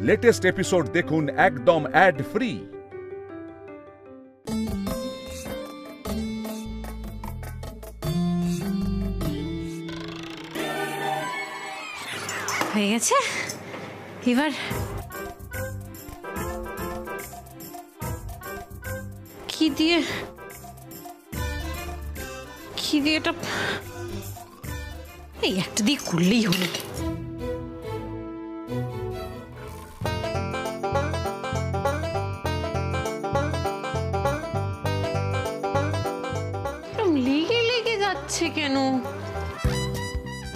Latest episode দেখুন একদম add free. হয়ে গেছে এবার কি দিয়ে এটা এই একটা দিয়ে করলেই হলো। লেগে লেগে যাচ্ছে কেন?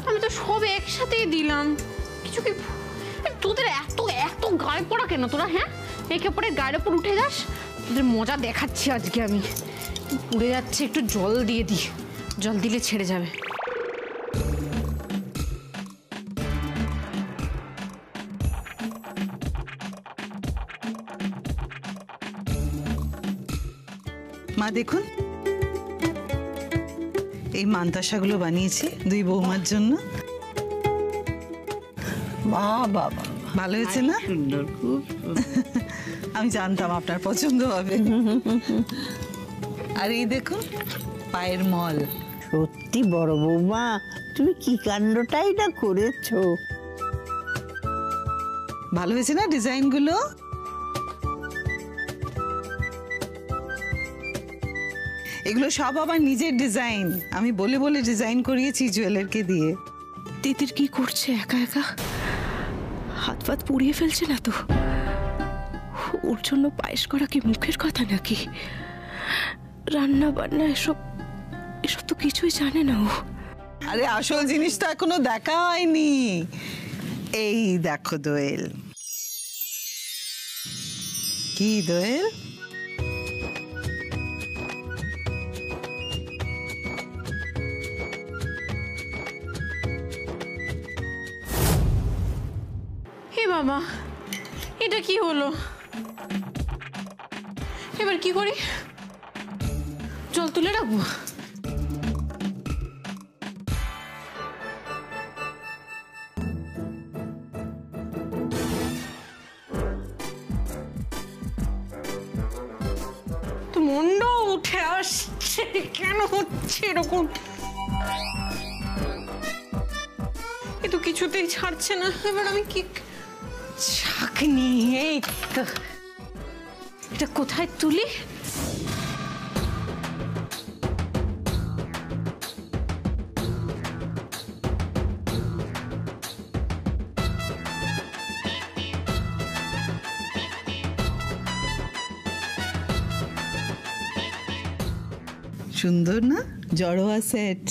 আমি তো সব একসাথেই দিলাম। কিছু কি তোদের এত এত গায়ে পড়া কেন তোরা? হ্যাঁ, একে পরে গায়ের উপর উঠে যাস। তোদের মজা দেখাচ্ছি আজকে আমি। পুড়ে যাচ্ছে, একটু জল দিয়ে দিই, জল দিলে ছেড়ে যাবে। মা দেখুন, এই মান্তাসাগুলো বানিয়েছি দুই বৌমার জন্য। বাবা ভালো হয়েছে না? সুন্দর, খুব আমি জানতাম আপনার পছন্দ হবে। আর এই দেখুন পায়ের মল। সত্যি বড় বৌমা, তুমি কি কাণ্ডটাই না করেছো। ভালো হয়েছে না ডিজাইনগুলো? এগুলো সব আমার নিজের ডিজাইন। আমি বলে বলে ডিজাইন করিয়েছি জুয়েলারকে দিয়ে। দিদির কি করছে একা একা? হাত ফাত পুড়িয়ে ফেলছে না তো? ওর জন্য পায়েস করা কি মুখের কথা নাকি? রান্না বান্না এসব তো কিছুই জানে না ও। আরে আসল জিনিস তো এখনো দেখা হয়নি। এই দেখো দোয়েল। কি দোয়েল? হে বাবা, এটা কি হলো? এবার কি করি? জল তুলে রাখবো? তো মন্ড উঠে আসছে কেন? হচ্ছে এরকম? এ তো কিছুতেই ছাড়ছে না। এবার আমি কি ছাঁকনি? এই তো, এটা কোথায় তুলি? সুন্দর না জড়োয়া সেট?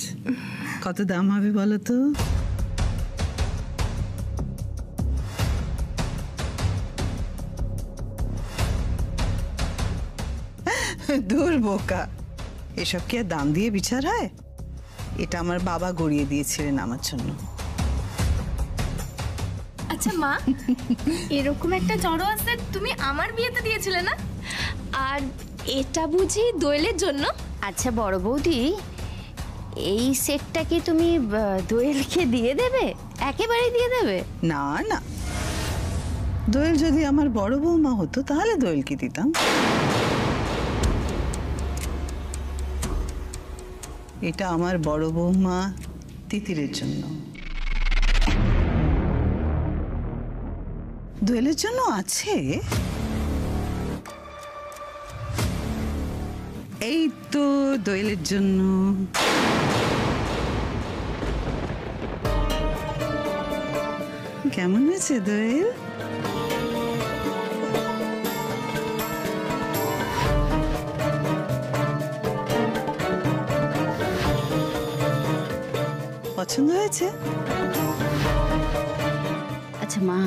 কত দাম হবে বলো তো? দূর বোকা, এসব কি আর দাম দিয়ে বিচার হয়? এটা আমার বাবা গড়িয়ে দিয়েছিলেন আমার জন্য। আচ্ছা মা, এরকম একটা জড়োয়া সেট তুমি আমার বিয়েতে দিয়েছিলে না? আর এটা বুঝি দোয়েলের জন্য? আচ্ছা বড় বৌদি, এই সেটটা কি তুমি দোয়েলকে দিয়ে দেবে? একেবারেই দিয়ে দেবে? না না, দোয়েল যদি আমার বড় বৌমা হতো তাহলে দোয়েলকে দিতাম। এটা আমার বড় বৌমা তিতিরের জন্য। দোয়েলের জন্য আছে। এই তো দোয়েলের জন্য। কেমন হয়েছে দোয়েল? পছন্দ হয়েছে? আচ্ছা মা,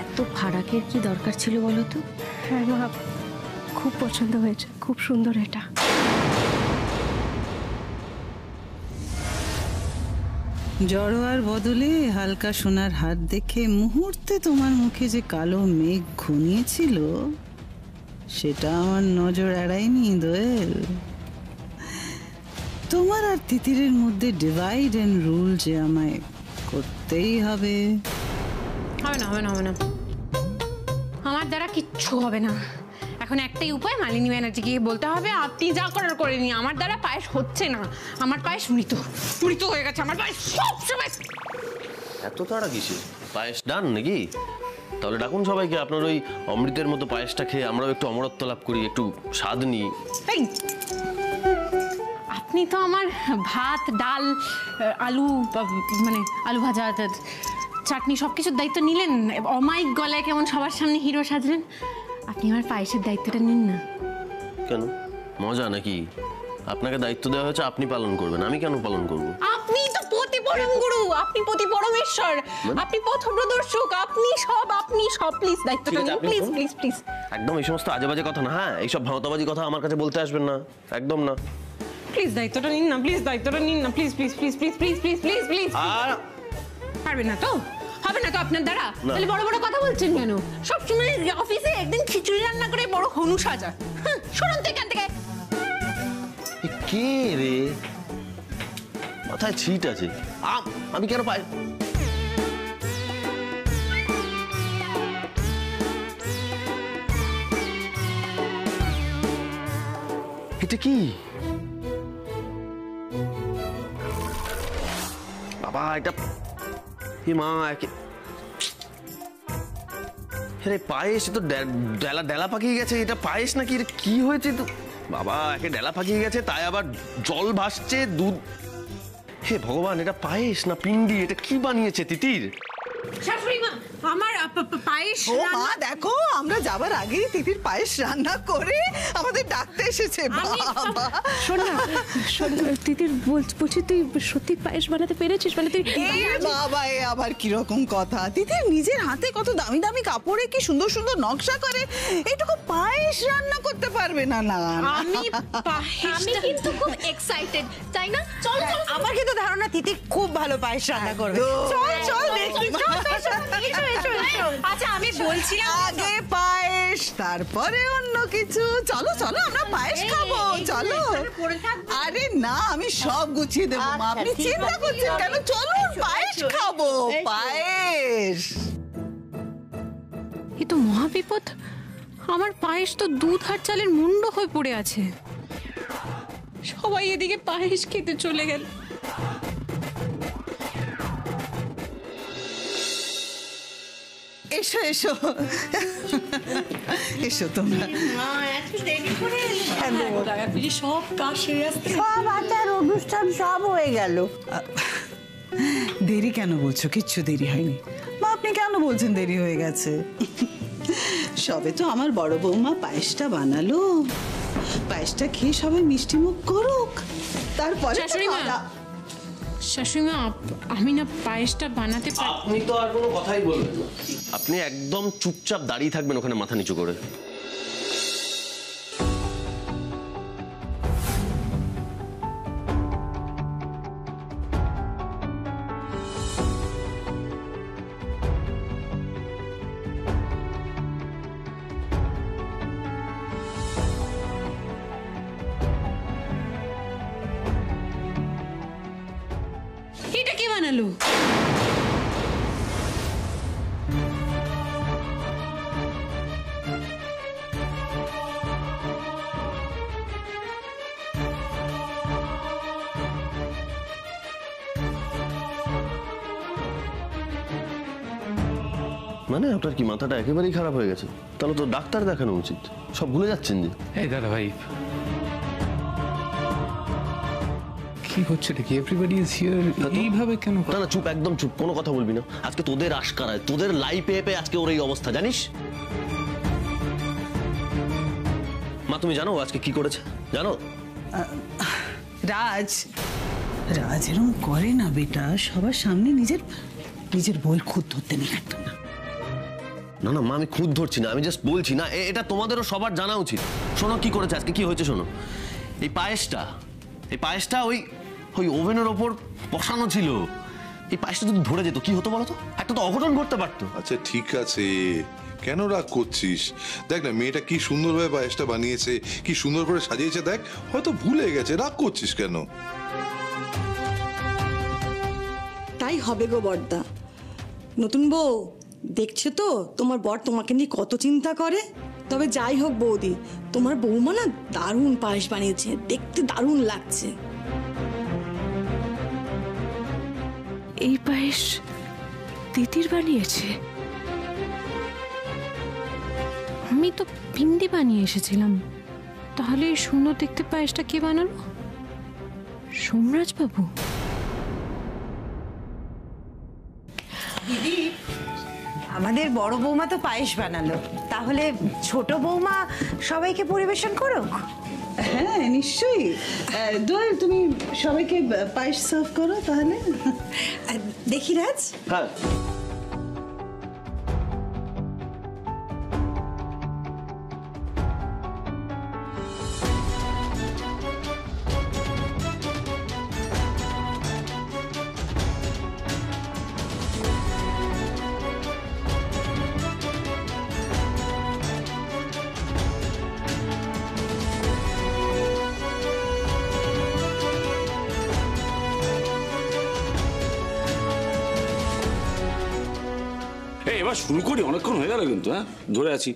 এত ফারাকের কি দরকার ছিল বলো তো? হ্যাঁ মা, খুব পছন্দ হয়েছে, খুব সুন্দর এটা। জড়োয়ার বদলে হালকা সোনার হাত দেখে মুহূর্তে তোমার মুখে যে কালো মেঘ ঘনিয়েছিল সেটা আমার নজর এড়ায়নি দোয়েল। তোমার আর তিতিরের মধ্যে ডিভাইড এন্ড রুল যে আমায় করতেই হবে। হবে না আমার দ্বারা কিচ্ছু হবে না। এখন একটাই উপায়, মালিনী ব্যানার্জিকে বলতে হবে আপনি যা করার করে নিয়ে, আমার দ্বারা পায়েস হচ্ছে না, আমার পায়েস মৃত হয়ে গেছে, আমার পায়েস সব সময়। এত তাড়া কিসে? পায়েস ডান নাকি? তাহলে ডাকুন সবাইকে, আপনার ওই অমৃতের মতো পায়েসটা খেয়ে আমরাও একটু অমরত্ব লাভ করি, একটু স্বাদ নিই। আপনি তো আমার ভাত, ডাল, আলু মানে আলু ভাজা, চাটনি সবকিছুর দায়িত্ব নিলেন, অমায়িক গলায় কেমন সবার সামনে হিরো সাজলেন। আপনি আমার পায়েসের দায়িত্বটা নিন না। কেন, মজা নাকি? আপনাকে দায়িত্ব দেওয়া হয়েছে, আপনি পালন করবেন, আমি কেন পালন করব? আপনি তো পতি পরম গুরু, আপনি পতি পরমেশ্বর, আপনি পথপ্রদর্শক, আপনি সব। প্লিজ দায়িত্বটা নিন, প্লিজ। একদম এই সমস্ত আজে বাজে কথা না, হ্যাঁ এইসব ভাওতাবাজি কথা আমার কাছে বলতে আসবেন না, একদম না। প্লিজ দায়িত্বটা নিন না, প্লিজ আর পারবেন না তো? হবে না তো আপনার দ্বারা? তাহলে বড় বড় কথা বলছেন কেন? সবসময় অফিসে একদিন খিচুড়ি রান্না করে বড় হনু সাজা। সরুন তো এখান থেকে। কে রে, মাথায় ছিট আছে? আমি কেন পাই? এটা কি বাবা? এটা মা পায়েস তো ডেলা পাকিয়ে গেছে। এটা পায়েস নাকি? এটা কি হয়েছে তো বাবা? একে ডেলা পাকিয়ে গেছে, তাই আবার জল ভাসছে, দুধ। হে ভগবান, এটা পায়েস না পিন্ডি? এটা কি বানিয়েছে তিতির? শাশুড়ি মা, আমার পায়েস। ও মা, দেখো আমরা যাবার আগেই তিতির পায়েস রান্না করে আমাদের ডাকতে এসেছে। বাবা শোন না, তিতির বলছি তুই সত্যি পায়েস বানাতে পেরেছিস? মানে তুই বাবা, এ আবার কিরকম কথা? তিতির নিজের হাতে কত দামি দামি কাপড়ে কি সুন্দর সুন্দর নকশা করে, এইটুকু পায়েস রান্না করতে পারবে না? না আমি কিন্তু খুব এক্সাইটেড, তাই না? চল আমার কিন্তু ধারণা তিতির খুব ভালো পায়েস রান্না করবে। চল দেখি। আচ্ছা, আমি বলছিলাম আগে পায়েস, তারপরে অন্য কিছু। চলো আমরা পায়েস খাবো, চলো। আরে না, আমি সব গুছিয়ে দেবো মা, আপনি চিন্তা করছেন কেন? চলো পায়েস খাবো, পায়েস। এ তো মহাবিপদ, আমার পায়েস তো দুধ আর চালের মুন্ড হয়ে পড়ে আছে। সবাই এদিকে পায়েস খেতে চলে গেল। এসো তোমরা। সব আচার অনুষ্ঠান সব হয়ে গেল। দেরি কেন বলছো? কিচ্ছু দেরি হয়নি মা, আপনি কেন বলছেন দেরি হয়ে গেছে? সবে তো আমার বড় বৌমা পায়েসটা বানালো, পায়েসটা খেয়ে সবাই মিষ্টি মুখ করুক, তারপরে। শাশুড়ি মা, আমি না পায়েসটা বানাতে পারি। আপনি তো আর কোনো কথাই বলবেন না, আপনি একদম চুপচাপ দাঁড়িয়ে থাকবেন ওখানে মাথা নিচু করে। এটা কে বানালো? মানে আপনার কি মাথাটা একেবারেই খারাপ হয়ে গেছে? তাহলে তো ডাক্তার দেখানো উচিত, সব ভুলে যাচ্ছেন যে। এই দাদা ভাই, কি হচ্ছে নাকি? এভরিবডি ইজ হিয়ার, এইভাবে কেন? না না, চুপ, একদম চুপ, কোনো কথা বলবি না। আজকে তোদের আশকারায়, তোদের লাই পেয়ে পেয়ে আজকে ওর এই অবস্থা, জানিস? মা তুমি জানো আজকে কি করেছে? জানো? রাজ এরকম করে না বেটা, সবার সামনে নিজের বই খুদ ধরতে নেই একদম না। না না মা, আমি খুদ ধরছি না, আমি জাস্ট বলছি না, এটা তোমাদেরও সবার জানা উচিত। শোনো কি করেছে আজকে, কি হয়েছে শোনো। এই পায়েসটা ওই ওভেনের ওপর বসানো ছিল। এই পায়েসটা যদি ধরে যেত কি হতো বলো তো? একটা তো অঘটন ঘটতে পারতো। আচ্ছা ঠিক আছে, কেন রাগ করছিস? দেখ না মেয়েটা কি সুন্দরভাবে পায়েসটা বানিয়েছে, কি সুন্দর করে সাজিয়েছে, দেখ হয়তো ভুলে গেছে, রাগ করছিস কেন? তাই হবে গো বড়দা, নতুন বউ দেখছো তো তোমার বর তোমাকে নিয়ে কত চিন্তা করে। তবে যাই হোক বৌদি, তোমার বৌমা না দারুণ পায়েস বানিয়েছে, দেখতে দারুণ লাগছে। এই পায়েস তিতির বানিয়েছে? আমি তো পিন্ডি বানিয়ে এসেছিলাম, তাহলে এই সুন্দর দেখতে পায়েসটা কে বানালো? সোমরাজ বাবু? দিদি, আমাদের বড় বৌমা তো পায়েস বানালো, তাহলে ছোট বৌমা সবাইকে পরিবেশন করুক। হ্যাঁ নিশ্চয়ই। দোয়েল, তুমি সবাইকে পায়েস সার্ভ করো তাহলে। দেখি রাজ। হ্যাঁ। এবার শুরু করি, অনেকক্ষণ হয়ে গেল কিন্তু। হ্যাঁ, ধরে আছি।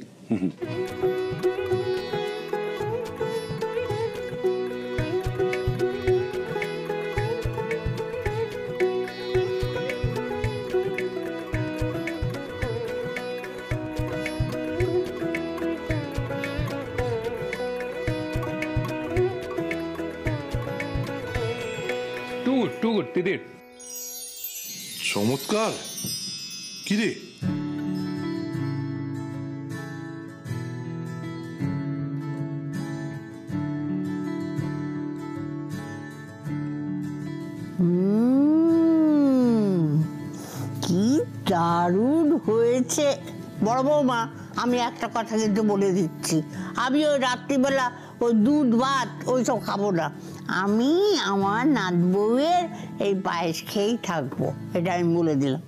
টু গুড তিতির। চমৎকার। কি রে? কি দারুণ হয়েছে বড় বৌমা। আমি একটা কথা কিন্তু বলে দিচ্ছি, আমি ওই রাত্রিবেলা ওই দুধ ভাত ওইসব খাবো না। আমি আমার নাত বউয়ের এই পায়েস খেয়েই থাকবো, এটা আমি বলে দিলাম।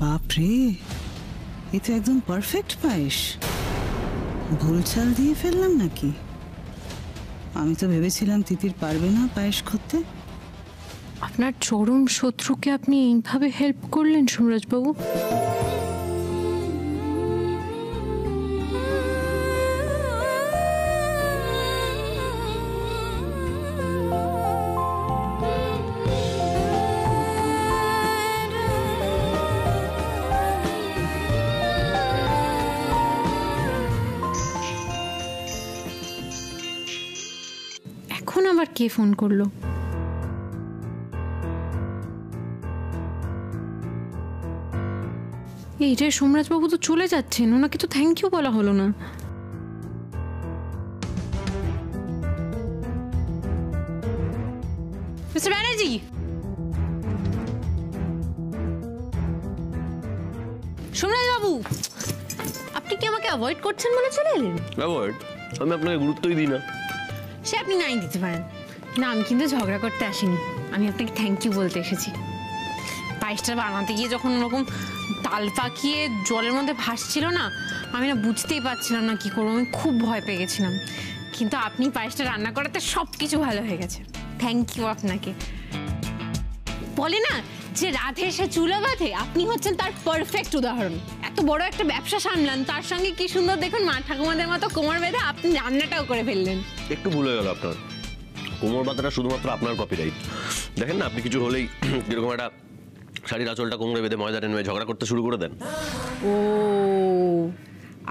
বাপরে, এ তো একদম পারফেক্ট পায়েস। ভুল চাল দিয়ে ফেললাম নাকি? আমি তো ভেবেছিলাম তিতির পারবে না পায়েস করতে। আপনার চরম শত্রুকে আপনি এইভাবে হেল্প করলেন সোমরাজ বাবু? এখন আবার কে ফোন করলো? এইটাই সোমরাজ বাবু তো চলে যাচ্ছেন, ওনাকে তো থ্যাংক ইউ বলা হলো না। মিস্টার ব্যানার্জি, সোমরাজ বাবু, আপনি কি আমাকে অ্যাভয়েড করছেন বলে চলে এলেন? অ্যাভয়েড? আমি আপনাকে গুরুত্বই দিই না। সে আপনি নাই দিতে পারেন না, আমি কিন্তু ঝগড়া করতে আসিনি, আমি আপনাকে থ্যাংক ইউ বলতে এসেছি। পায়েসটা বানাতে গিয়ে যখন ওরকম তাল পাকিয়ে জলের মধ্যে ভাসছিল না, আমি না বুঝতেই পারছিলাম না কি করবো, আমি খুব ভয় পেয়ে গেছিলাম। কিন্তু আপনি পায়েসটা রান্না করাতে সব কিছু ভালো হয়ে গেছে, থ্যাংক ইউ আপনাকে। বলে না যে রাধে সে চুলা বাঁধে, আপনি হচ্ছেন তার পারফেক্ট উদাহরণ। এত বড় একটা ব্যবসা সামলান, তার সঙ্গে কি সুন্দর দেখুন মা ঠাকুমাদের মতো কোমর বেঁধে আপনি রান্নাটাও করে ফেললেন। একটু ভুল হয়ে গেল আপনার। কোমর বাঁধাটা শুধুমাত্র আপনার কপিরাইট। দেখেন না, আপনি কিছু হলেই যেরকম একটা শাড়ির আঁচলটা কোমরে বেঁধে ময়দা টেনে ঝগড়া করতে শুরু করে দেন। ও,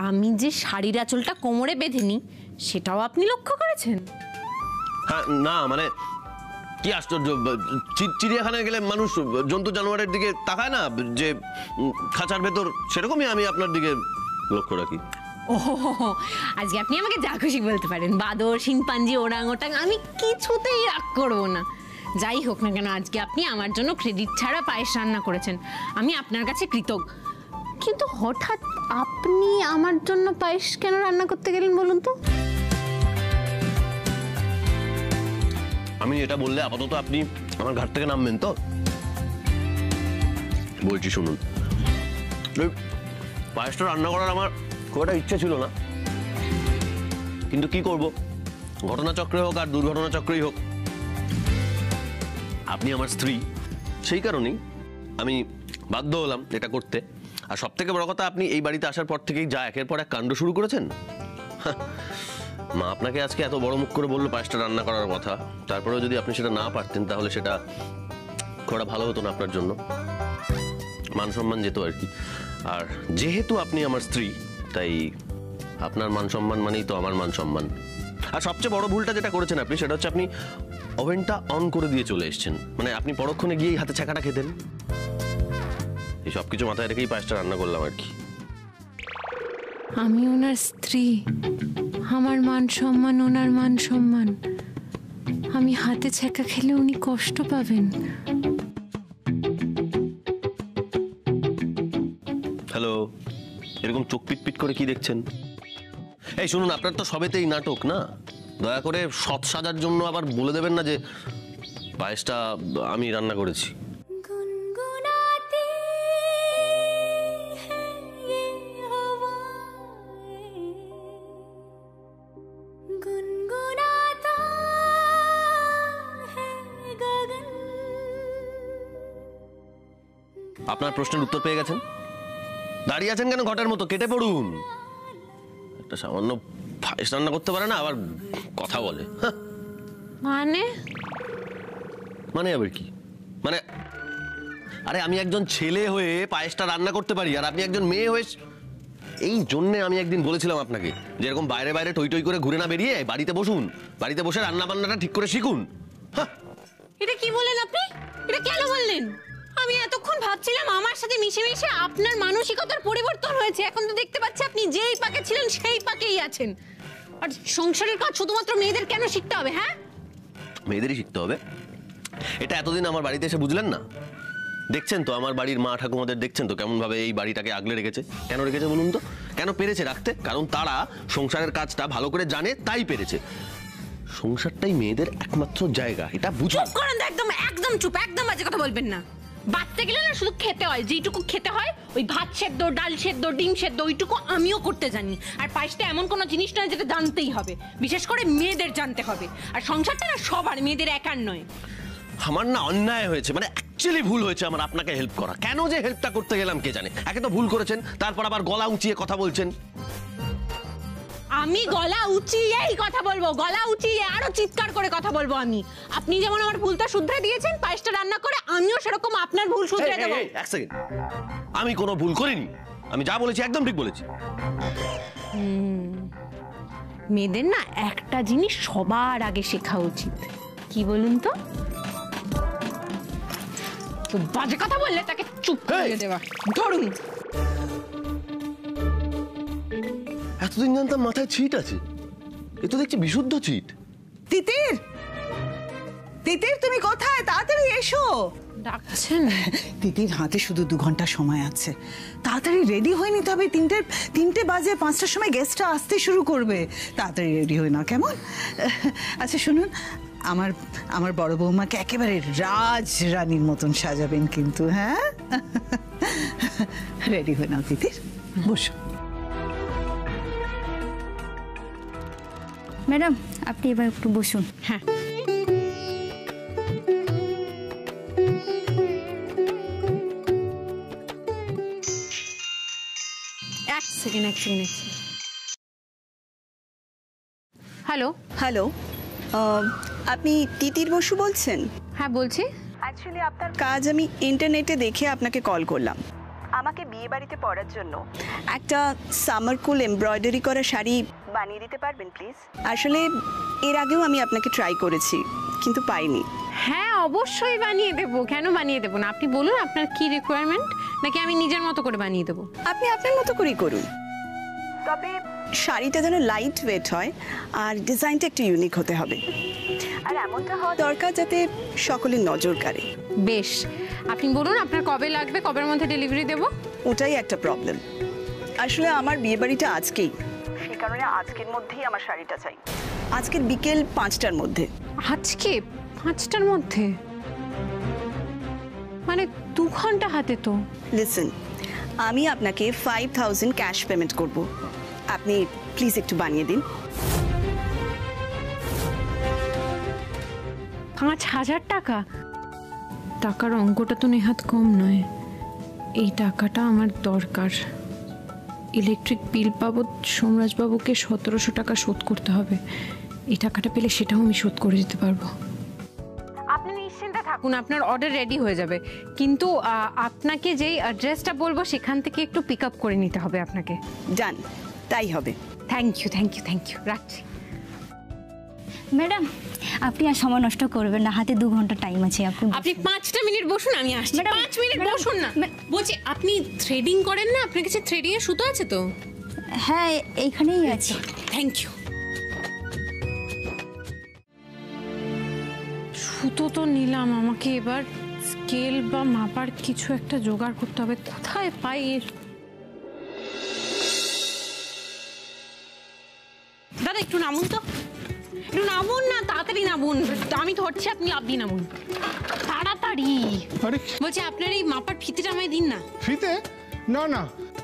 আমি যে শাড়ির আঁচলটা কোমরে বেঁধেনি সেটাও আপনি লক্ষ্য করেছেন? হ্যাঁ, না মানে কি আশ্চর্য, চিড়িয়াখানায় গেলে মানুষ জন্তু জানোয়ারের দিকে তাকায় না যে খাঁচার ভেতর, সেরকমই আমি আপনার দিকে লক্ষ্য রাখি। ও, আজকে আপনি আমাকে যা খুশি বলতে পারেন, বাদর, শিম্পাঞ্জি, ওরাং ওটাং, আমি কিছুতেই রাগ করবো না। যাই হোক না কেন, আজকে আপনি আমার জন্য ক্রেডিট ছাড়া পায়েস রান্না করেছেন, আমি আপনার কাছে কৃতজ্ঞ। কিন্তু হঠাৎ আপনি আমার জন্য পায়েস কেন রান্না করতে গেলেন বলুন তো? আমি এটা বললে আপাতত আপনি আমার ঘাট থেকে নামবেন তো? বলছি শুনুন, পায়েসটা রান্না করার আমার খুব একটা ইচ্ছে ছিল না, কিন্তু কি করব, ঘটনাচক্রে হোক আর দুর্ঘটনা চক্রেই হোক, আপনি আমার স্ত্রী, সেই কারণেই আমি বাধ্য হলাম এটা করতে। আর সব থেকে বড় কথা, আপনি এই বাড়িতে আসার পর থেকেই যা একের পর এক কাণ্ড শুরু করেছেন। মা আপনাকে আজকে এত বড় মুখ করে বললো পায়েসটা রান্না করার কথা, তারপরেও যদি আপনি সেটা না পারতেন তাহলে সেটা করা ভালো হতো না আপনার জন্য, মান সম্মান যেত আর কি। আর যেহেতু আপনি আমার স্ত্রী, তাই আপনার মান সম্মান মানেই তো আমার মান সম্মান। আর সবচেয়ে বড় ভুলটা যেটা করেছেন আপনি, সেটা হচ্ছে আপনি ওভেনটা অন করে দিয়ে চলে এসেছেন। মানে আপনি পরক্ষণে গিয়ে হাতে ছ্যাঁকাটা খেতেন। এই সব কিছু মাথায় রেখেই পায়েসটা রান্না করলাম আর কি। আমি ওনার স্ত্রী, আমার মান সম্মান ওনার মান সম্মান। আমি হাতে ছ্যাঁকা খেলে উনি কষ্ট পাবেন। হ্যালো, এরকম চোখ পিট পিট করে কি দেখছেন? এই শুনুন, আপনার তো সবেতেই নাটক না, দয়া করে সৎ সাজার জন্য আবার বলে দেবেন না যে পায়েসটা আমি রান্না করেছি। আপনার প্রশ্নের উত্তর পেয়ে গেছেন? দাঁড়িয়ে আছেন কেন ঘটের মতো? কেটে পড়ুন। একটা সামান্য পায়েস রান্না করতে পারে না, আবার কথা বলে। মানে আবার কি মানে? আরে আমি একজন ছেলে হয়ে পায়েসটা রান্না করতে পারি, আর আপনি একজন মেয়ে হয়ে। এই জন্য আমি একদিন বলেছিলাম আপনাকে, যেরকম বাইরে বাইরে টই টই করে ঘুরে না বেরিয়ে বাড়িতে বসুন, বাড়িতে বসে রান্না বান্নাটা ঠিক করে শিখুন। এটা কি বলেন আপনি? এটা কেন বললেন? আমি এতক্ষণ ভাবছিলাম আমার সাথে মিশে মিশে আপনার মানসিকতার পরিবর্তন হয়েছে। এখন তো দেখতে পাচ্ছি আপনি যেই পাকে ছিলেন সেই পাকেই আছেন। আর সংসারের কাজ শুধুমাত্র মেয়েদের কেন শিখতে হবে? হ্যাঁ, মেয়েদেরই শিখতে হবে, এটা এতদিন আমার বাড়িতে এসে বুঝলেন না? দেখছেন তো আমার বাড়ির মা ঠাকুমাদের, দেখছেন তো কেমন ভাবে এই বাড়িটাকে আগলে রেখেছে। কেন রেখেছে বলুন তো? কেন পেরেছে রাখতে? কারণ তারা সংসারের কাজটা ভালো করে জানে, তাই পেরেছে। সংসারটাই মেয়েদের একমাত্র জায়গা, এটা বুঝুন। চুপ করেন, একদম একদম চুপ, একদম বাজে কথা বলবেন না। বাচ্চা গেলে না শুধু খেতে হয়, যেটুকু খেতে হয়, ওই ভাত সেদ্ধ, ডাল সেদ্ধ, ডিম সেদ্ধ, ওইটুকু আমিও করতে জানি। আর পায়েসটা এমন কোনো জিনিস নয় যেটা জানতেই হবে, বিশেষ করে মেয়েদের জানতে হবে। আর সংসারটা না সবার, মেয়েদের একার নয়। আমার না অন্যায় হয়েছে, মানে অ্যাকচুয়ালি ভুল হয়েছে আমার আপনাকে হেল্প করা। কেন যে হেল্পটা করতে গেলাম কে জানে। একে তো ভুল করেছেন, তারপর আবার গলা উঁচিয়ে কথা বলছেন। আমি গলা উঁচিয়েই কথা বলবো, গলা উঁচিয়ে আরো চিৎকার করে কথা বলবো আমি। আপনি যেমন আমার ভুলটা শুধরে দিয়েছেন পায়েসটা রান্না করে, আমিও সেরকম আপনার ভুল শুধরে দেব। এক সেকেন্ড, আমি কোনো ভুল করিনি, আমি যা বলেছি একদম ঠিক বলেছি। মেয়েদের না একটা জিনিস সবার আগে শেখা উচিত, কি বলুন তো? তো বাজে কথা বললে তাকে চুপ করে দেওয়া। ধরুন, এতদিন জানতাম মাথায় ছিট আছে, এ তো দেখছি বিশুদ্ধ ছিট। তিতির, তিতির তুমি কোথায়? তাড়াতাড়ি এসো। ডাকছেন? তিতির হাতে শুধু 2 ঘন্টা সময় আছে, তাড়াতাড়ি রেডি হয়ে নিতে হবে। 3টে বাজে 5টার সময় গেস্টরা আসতে শুরু করবে, তাড়াতাড়ি রেডি হয়ে নাও কেমন? আচ্ছা শুনুন, আমার বড় বৌমাকে একেবারে রাজরানীর মতন সাজাবেন কিন্তু। হ্যাঁ, রেডি হয়ে নাও তিতির, বসো। ম্যাডাম আপনি এবার একটু বসুন। হ্যাঁ, এক সেকেন্ড। হ্যালো হ্যালো, আপনি তিতির বসু বলছেন? হ্যাঁ বলছি। অ্যাকচুয়ালি আপনার কাজ আমি ইন্টারনেটে দেখে আপনাকে কল করলাম। আমাকে বিয়ে বাড়িতে পরার জন্য একটা সামার কুল এমব্রয়ডারি করা শাড়ি বানিয়ে দিতে পারবেন প্লিজ? আসলে এর আগেও আমি আপনাকে ট্রাই করেছি কিন্তু পাইনি। হ্যাঁ অবশ্যই বানিয়ে দেবো, কেন বানিয়ে দেবো না? আপনি বলুন আপনার কি রিকোয়ারমেন্ট, নাকি আমি নিজের মতো করে বানিয়ে দেবো? আপনি আপনার মতো করেই করুন, তবে শাড়িটা যেন লাইট ওয়েট হয় আর ডিজাইনটা একটু ইউনিক হতে হবে। আর এমনটা হওয়া দরকার যাতে সকলের নজর কাড়ে। বেশ, আপনি বলুন আপনার কবে লাগবে, কবের মধ্যে ডেলিভারি দেবো? ওটাই একটা প্রবলেম। আসলে আমার বিয়ে বাড়িটা আজকেই, সেই কারণে আজকের মধ্যেই আমার শাড়িটা চাই, আজকের বিকেল 5টার মধ্যে। আজকে 5টার মধ্যে? মানে 2 ঘন্টা হাতে তো। লিসেন, আমি আপনাকে 5000 ক্যাশ পেমেন্ট করব, আপনি প্লিজ একটু বানিয়ে দিন। 5,000 টাকা? টাকার অঙ্কটা তো নেহাত কম নয়। এই টাকাটা আমার দরকার। ইলেকট্রিক বিল বাবদ সোমরাজবাবুকে 1700 টাকা শোধ করতে হবে। এই টাকাটা পেলে সেটাও আমি শোধ করে দিতে পারবো। আপনি নিশ্চিন্তে থাকুন, আপনার অর্ডার রেডি হয়ে যাবে। কিন্তু আপনাকে যেই অ্যাড্রেসটা বলবো সেখান থেকে একটু পিক আপ করে নিতে হবে আপনাকে। ডান, তাই হবে। Thank you, thank you, thank you. রাখছি। ম্যাডাম, আপনি আর সময় নষ্ট করবেন না, হাতে 2 ঘন্টা টাইম আছে। আপনি 5টা মিনিট বসুন, আমি আসছি। 5 মিনিট বসুন না। বলছি আপনি থ্রেডিং করেন না? আপনার কাছে থ্রেডিং এর সুতো আছে তো? হ্যাঁ, এইখানেই আছে। Thank you. সুতো তো নিলাম, আমাকে এবার স্কেল বা মাপার কিছু একটা জোগাড় করতে হবে। কোথায় পাই? দাদা একটু নামুন তো, একটু নামুন না, তাড়াতাড়ি নামুন। আমি ধরছি, আপনি লাফ নামুন তাড়াতাড়ি। বলছি আপনার এই মাপার ফিতেটা আমায় দিন না। ফিতে? না না,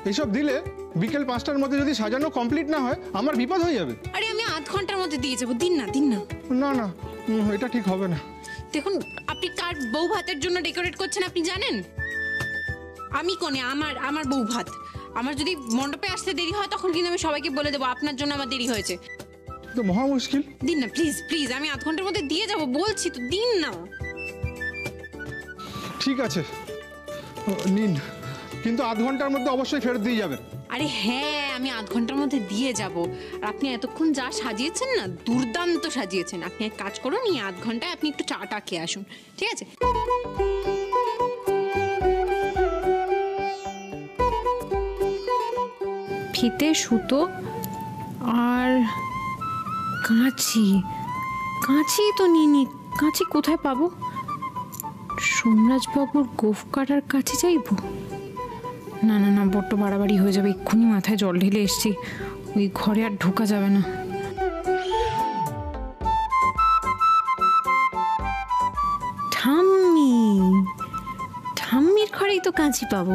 এইসব দিলে বিকেল 5টার মধ্যে যদি সাজানো কমপ্লিট না হয় আমার বিপদ হয়ে যাবে। আরে আমি আধ ঘন্টার মধ্যে দিয়ে যাবো, দিন না, দিন না। না না, এটা ঠিক হবে না। দেখুন, আপনি কার বউ ভাতের জন্য ডেকোরেট করছেন আপনি জানেন? আমি কোনে আমার বউ ভাত। আমার যদি মণ্ডপে আসতে দেরি হয় তখন কিন্তু আমি সবাইকে বলে দেবো আপনার জন্য আমার দেরি হয়েছে। তো মহা মুশকিল। দিন না প্লিজ, প্লিজ। আমি আধ ঘন্টার মধ্যে দিয়ে যাবো বলছি তো, দিন না। ঠিক আছে, নিন, কিন্তু আধ ঘন্টার মধ্যে অবশ্যই ফেরত দিয়ে যাবেন। আরে হ্যাঁ, আমি আধ ঘন্টার মধ্যে দিয়ে যাব। আর আপনি এতক্ষণ যা সাজিয়েছেন না, দুর্দান্ত সাজিয়েছেন। আপনি এক কাজ করুন, এই আধ ঘন্টায় আপনি একটু চাটা খেয়ে আসুন, ঠিক আছে? ফিতে, সুতো আর কাঁচি। কাঁচি তো নিইনি। কাঁচি কোথায় পাবো? সোমরাজবাবুর গোফ কাটার কাছে চাইবো? না না না, বড্ড বাড়াবাড়ি হয়ে যাবে। এক্ষুনি মাথায় জল ঢেলে এসছি, ওই ঘরে আর ঢোকা যাবে না। ঠাম্মির ঘরেই তো কাঁচি পাবো।